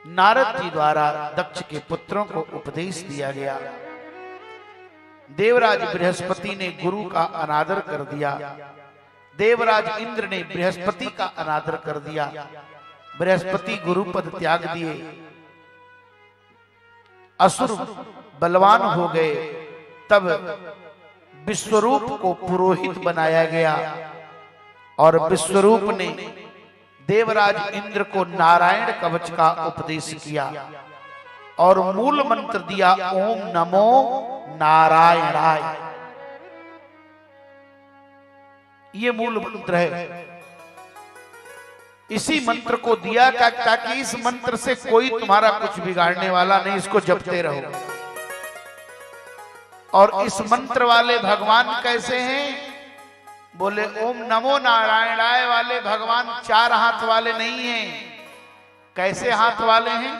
नारद जी द्वारा दक्ष के पुत्रों को उपदेश दिया गया। देवराज बृहस्पति ने गुरु का अनादर कर दिया। देवराज इंद्र ने बृहस्पति का अनादर कर दिया। बृहस्पति गुरु पद त्याग दिए, असुर बलवान हो गए। तब विश्वरूप को पुरोहित बनाया गया और विश्वरूप ने देवराज इंद्र को नारायण कवच का उपदेश किया और मूल मंत्र दिया, ओम नमो नारायणाय। ये मूल मंत्र है। इसी मंत्र को दिया ताकि इस मंत्र से कोई तुम्हारा कुछ बिगाड़ने वाला नहीं, इसको जपते रहो। और इस मंत्र वाले भगवान कैसे हैं? बोले ओम नमो नारायणाय वाले भगवान चार हाथ वाले नहीं हैं। कैसे हाथ वाले हैं?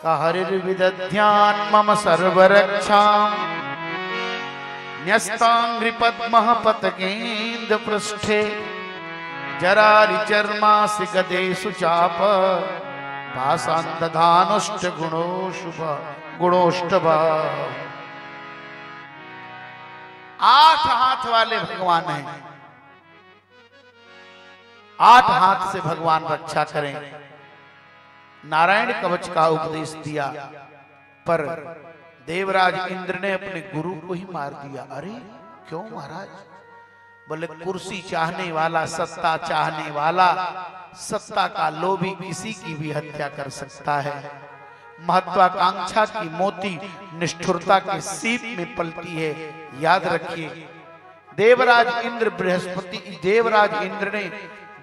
हरिर्विदध्यान मम सर्वरक्षाम न्यस्तांग्रि पद्मः पतकेन्द्र पृष्ठे जरारिचर्मासि गदेषु चाप भासान्दधानुष्ट गुणोष्टभ। 8 हाथ वाले भगवान हैं। 8 हाथ से भगवान रक्षा करें। नारायण कवच का उपदेश दिया, पर देवराज इंद्र ने अपने गुरु को ही मार दिया। अरे क्यों महाराज? बोले कुर्सी चाहने वाला, सत्ता चाहने वाला, सत्ता का लोभी किसी की भी हत्या कर सकता है। महत्वाकांक्षा की मोती निष्ठुरता के सीप में पलती है, याद रखिए। देवराज इंद्र ने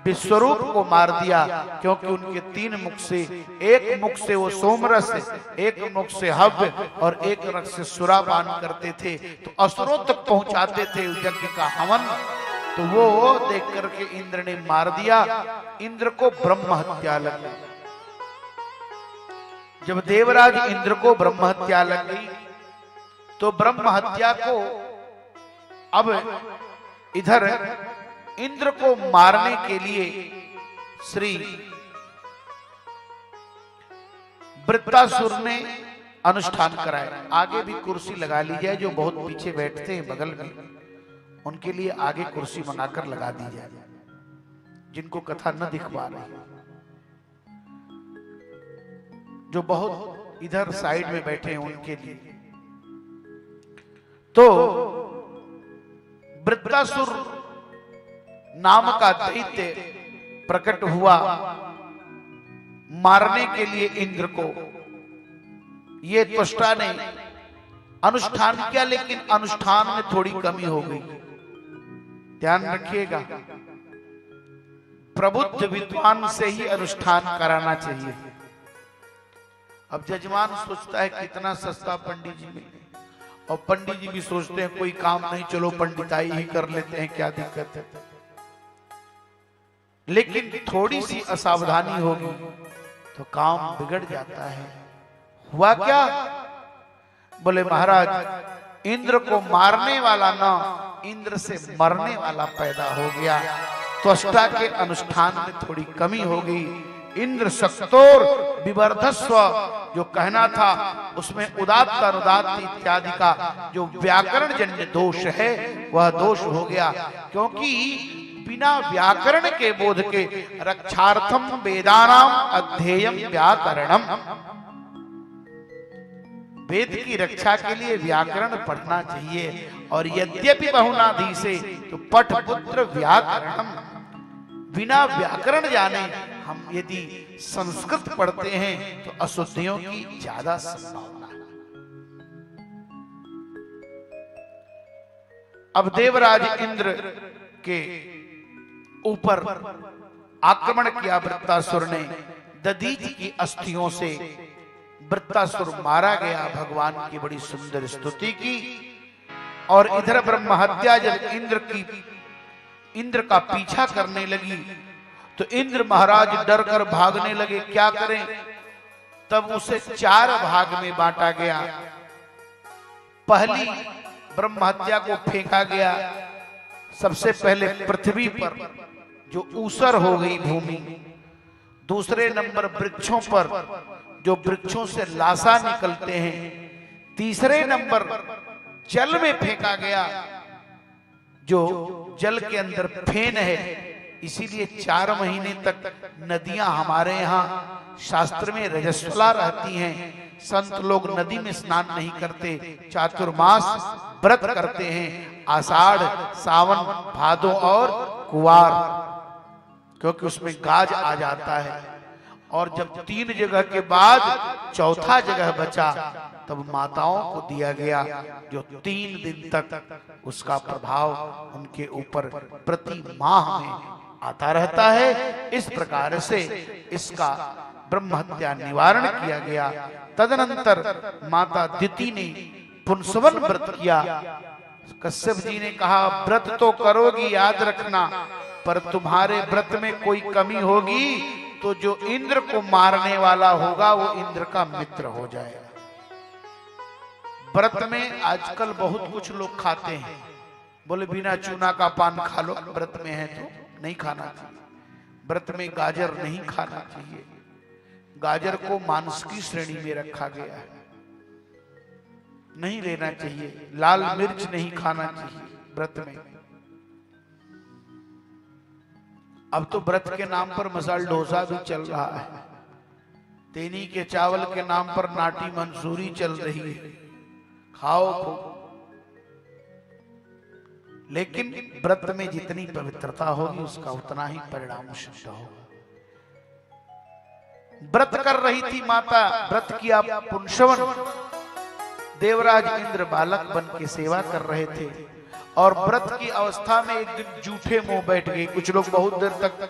विश्वरूप को मार दिया, क्योंकि उनके 3 मुख से, एक मुख से वो सोमरस, एक मुख से हव्य और एक मुख से सुरापान करते थे, तो असुरों तक पहुंचाते थे यज्ञ का हवन। तो वो देख करके इंद्र ने मार दिया। इंद्र को ब्रह्म हत्या लग गई। जब देवराज इंद्र को ब्रह्म हत्या लग गई, तो ब्रह्म हत्या को अब इधर इंद्र को मारने के लिए श्री वृत्तासुर ने अनुष्ठान कराया। आगे भी कुर्सी लगा ली जाए, जो बहुत पीछे बैठते हैं बगल में, उनके लिए आगे कुर्सी बनाकर लगा दी जाए, जिनको कथा न दिख पा रही, जो बहुत इधर साइड में बैठे हैं उनके लिए। तो वृत्तासुर नाम का दैत्य प्रकट हुआ मारने के लिए इंद्र को। ये त्वष्टा ने अनुष्ठान किया, लेकिन अनुष्ठान में थोड़ी कमी हो गई। ध्यान रखिएगा, प्रबुद्ध विद्वान से ही अनुष्ठान कराना चाहिए। अब जजमान सोचता है कितना सस्ता पंडित जी में, और पंडित जी भी सोचते हैं कोई काम नहीं, चलो पंडिताई ही कर लेते हैं, क्या दिक्कत है। लेकिन थोड़ी सी असावधानी होगी तो काम बिगड़ जाता है। हुआ क्या? बोले महाराज इंद्र को मारने वाला ना, इंद्र से मरने वाला पैदा हो गया। त्वष्टा के अनुष्ठान में थोड़ी कमी हो गई। इंद्र शक्तोर विवर्धस्व जो कहना था, उसमें उदात्त अनुदात्त इत्यादि का जो व्याकरण जन्य दोष है, वह दोष हो गया। क्योंकि बिना व्याकरण के बोध के रक्षार्थम वेदानाम अध्येयम व्याकरणम, वेद की रक्षा के लिए व्याकरण पढ़ना चाहिए। और यद्यपि बहुनाधि से तो पठ पुत्र व्याकरणम, बिना व्याकरण जाने हम यदि संस्कृत पढ़ते हैं तो अशुद्धियों की ज्यादा संभावना है। अब देवराज इंद्र के ऊपर आक्रमण किया वृत्तासुर ने। दधीच की अस्थियों से वृत्तासुर मारा गया। भगवान की बड़ी सुंदर स्तुति की। और इधर ब्रह्म हत्या जब इंद्र का पीछा करने लगी, तो इंद्र महाराज डर कर भागने लगे। क्या करें? तब उसे 4 भाग में बांटा गया। पहली ब्रह्म हत्या को फेंका गया सबसे पहले पृथ्वी पर, जो ऊसर हो गई भूमि। दूसरे नंबर वृक्षों पर जो वृक्षों से लाशा निकलते हैं, तीसरे नंबर जल में फेंका गया जो जल के अंदर फेन है। इसीलिए 4 महीने तक नदियां हमारे यहाँ शास्त्र में रजस्वला रहती हैं। संत लोग नदी में स्नान नहीं करते, चातुर्मास व्रत करते हैं, आषाढ़, सावन, भादो और कुवार, क्योंकि उसमें गाज आ जाता है। और जब 3 जगह के बाद चौथा जगह बचा तब माताओं को दिया गया, जो 3 दिन तक उसका प्रभाव उनके ऊपर प्रति माह में आता रहता है। इस प्रकार से इसका ब्रह्म हत्या निवारण किया गया। तदनंतर माता दिति ने पुंसवन व्रत किया। कश्यप जी ने कहा, व्रत तो करोगी, याद रखना, पर तुम्हारे व्रत में कोई कमी होगी तो जो इंद्र को मारने वाला होगा वो इंद्र का मित्र हो जाएगा। व्रत में आजकल बहुत कुछ लोग खाते हैं, बोले बिना चूना का पान खा लो, व्रत में है तो नहीं खाना चाहिए। व्रत में गाजर नहीं खाना चाहिए, गाजर को मांस की श्रेणी में रखा गया है, नहीं लेना चाहिए। लाल मिर्च नहीं खाना चाहिए व्रत में। अब तो व्रत के नाम पर मसाल डोसा भी चल रहा है, तेनी के चावल के नाम पर नाटी मंसूरी चल रही है, खाओ खूब। लेकिन व्रत में जितनी पवित्रता होगी उसका उतना ही परिणाम शुद्ध होगा। व्रत कर रही थी माता, व्रत किया पुंसवन। देवराज इंद्र बालक बन के सेवा कर रहे थे और व्रत की अवस्था में एक दिन जूठे मुंह बैठ गए। कुछ लोग बहुत देर तक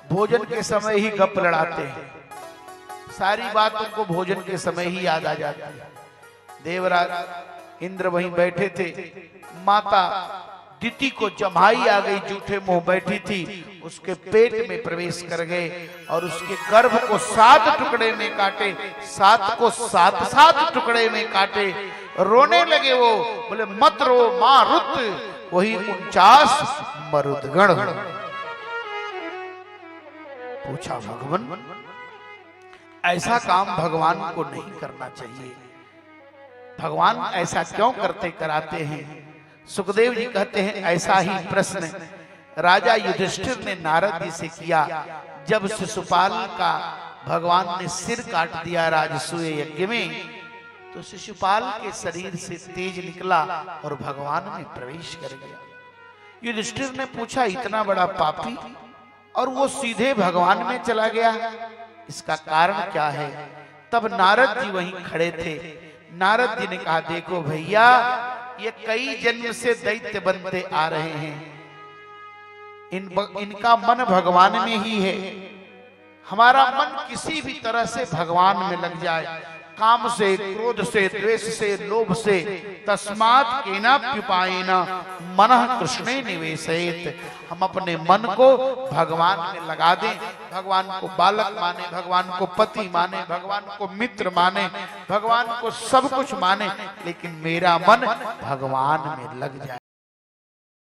भोजन के समय ही गप लड़ाते हैं, सारी बात उनको भोजन के समय ही याद आ जाती है। देवराज इंद्र वहीं बैठे थे, माता दिति को जमाई आ गई, जूठे मुंह बैठी थी, उसके पेट में प्रवेश कर गए और उसके गर्भ को 7 टुकड़े में काटे, 7 को 7 टुकड़े में काटे। रोने लगे वो, बोले मत रो मां रुत, वही 49 मरुदगण। पूछा भगवान, ऐसा काम भगवान को नहीं करना चाहिए, भगवान ऐसा क्यों करते कराते हैं? सुखदेव जी कहते हैं, ऐसा ही प्रश्न राजा युधिष्ठिर ने नारद जी से किया जब शिशुपाल का भगवान ने सिर काट दिया राजसूय यज्ञ में, तो शिशुपाल के शरीर से तेज निकला और भगवान में प्रवेश कर गया। युधिष्ठिर ने पूछा, इतना बड़ा पापी और वो सीधे भगवान में चला गया, इसका कारण क्या है? तब नारद जी वहीं खड़े थे। नारद जी ने कहा, देखो भैया, ये कई जन्म से दैत्य बनते आ रहे हैं, इनका मन भगवान में ही है। हमारा मन किसी भी तरह से भगवान में लग जाए, काम से, क्रोध से, द्वेष से, लोभ से, तस्मात् केनाप्युपायेन मनः कृष्णे निवेशयेत्। हम अपने मन को भगवान में लगा दें, भगवान को बालक माने, भगवान को पति माने, भगवान को मित्र माने, भगवान को सब कुछ माने, लेकिन मेरा मन भगवान में लग जाए।